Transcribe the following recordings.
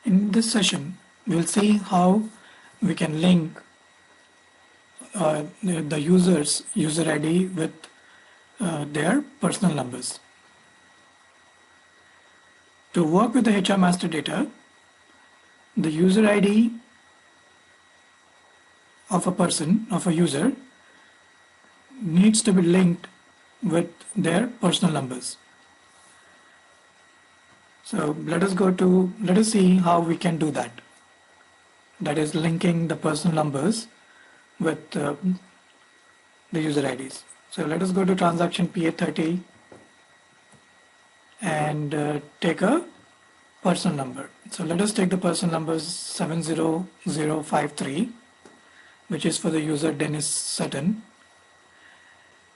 In this session, we'll see how we can link the user's user ID with their personal numbers. To work with the HR master data, the user ID of a person, of a user, needs to be linked with their personal numbers. So let us see how we can do that. That is linking the personal numbers with the user IDs. So let us go to transaction PA30 and take a personal number. So let us take the personal number 70053, which is for the user Dennis Sutton.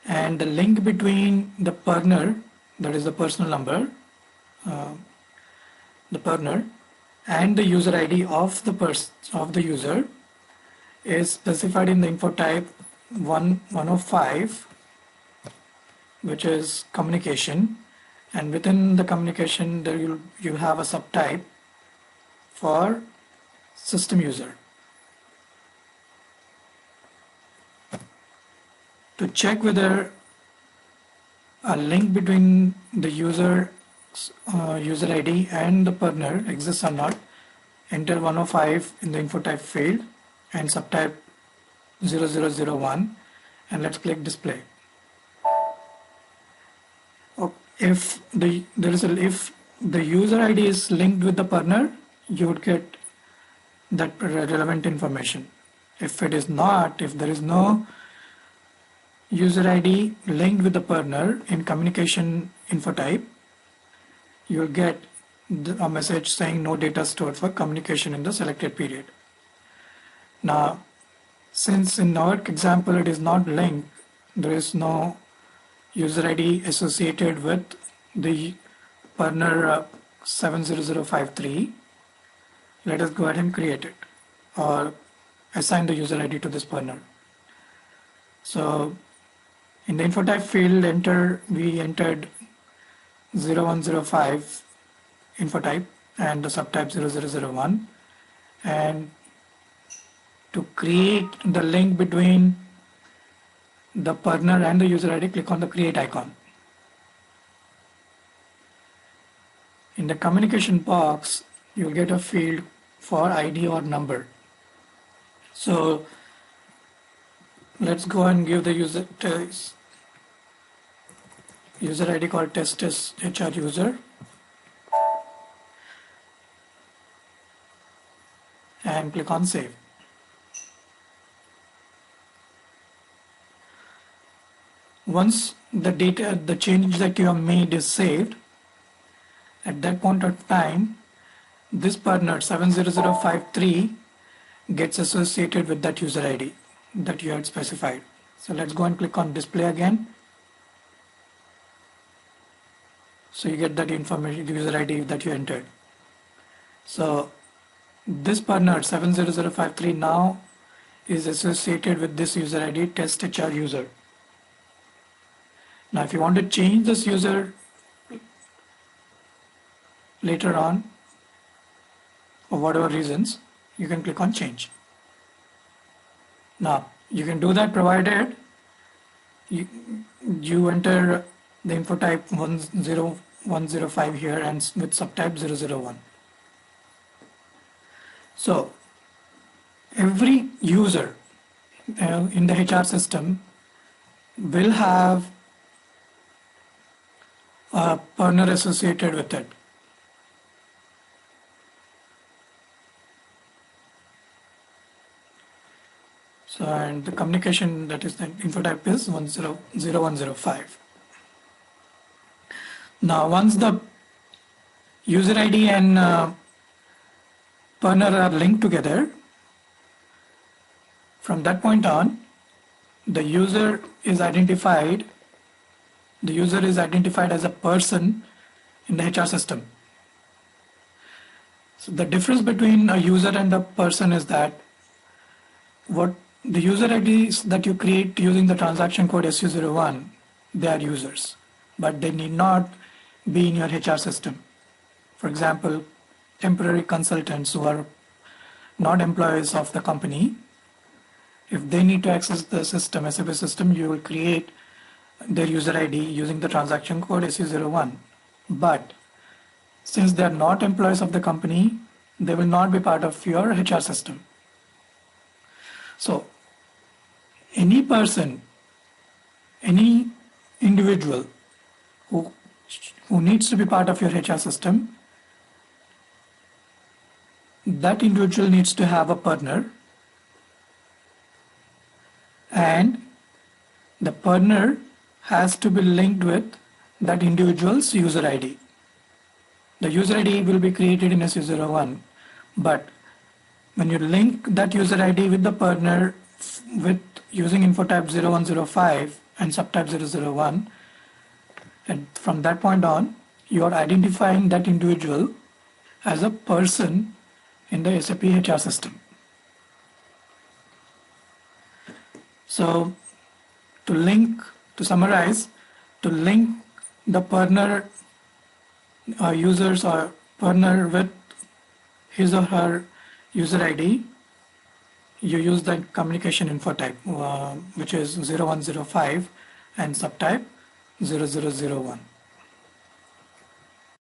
And the link between the partner, that is the personal number, the partner, and the user ID of the user is specified in the info type 105, which is communication, and within the communication there you'll have a subtype for system user. To check whether a link between the user ID and the partner exists or not, enter 105 in the info type field and subtype 0001, and let's click display. If the user ID is linked with the partner, you would get that relevant information. If it is not, if there is no user ID linked with the partner in communication info type, you will get a message saying no data stored for communication in the selected period. Now, since in our example it is not linked, there is no user ID associated with the partner 70053, let us go ahead and create it or assign the user ID to this partner. So in the info type field, we entered 0105 info type and the subtype 0001, and to create the link between the partner and the user ID, click on the create icon. In the communication box, you'll get a field for ID or number. So let's go and give the user ID called test HR user, and click on save. Once the change that you have made is saved, at that point of time, this partner 70053 gets associated with that user ID that you had specified. So let's go and click on display again. So you get that information, the user ID that you entered. So this partner 70053 now is associated with this user ID test HR user. Now if you want to change this user later on, for whatever reasons, you can click on change. Now you can do that provided you enter the info type 10105 here and with subtype 001. So every user in the HR system will have a partner associated with it. So, and the communication, that is the info type is 10105. Now once the user ID and partner are linked together, from that point on, the user is identified as a person in the HR system. So the difference between a user and a person is that what the user IDs that you create using the transaction code SU01, they are users, but they need not be in your HR system. For example, temporary consultants who are not employees of the company, if they need to access the system, SAP system, you will create their user ID using the transaction code SU01. But since they are not employees of the company, they will not be part of your HR system. So any person, any individual who needs to be part of your HR system, that individual needs to have a partner, and the partner has to be linked with that individual's user ID. The user ID will be created in SU01, but when you link that user ID with the partner with using info type 0105 and subtype 001, and from that point on, you are identifying that individual as a person in the SAP HR system. So to summarize, to link the partner users or partner with his or her user ID, you use the communication info type, which is 0105 and subtype 0001.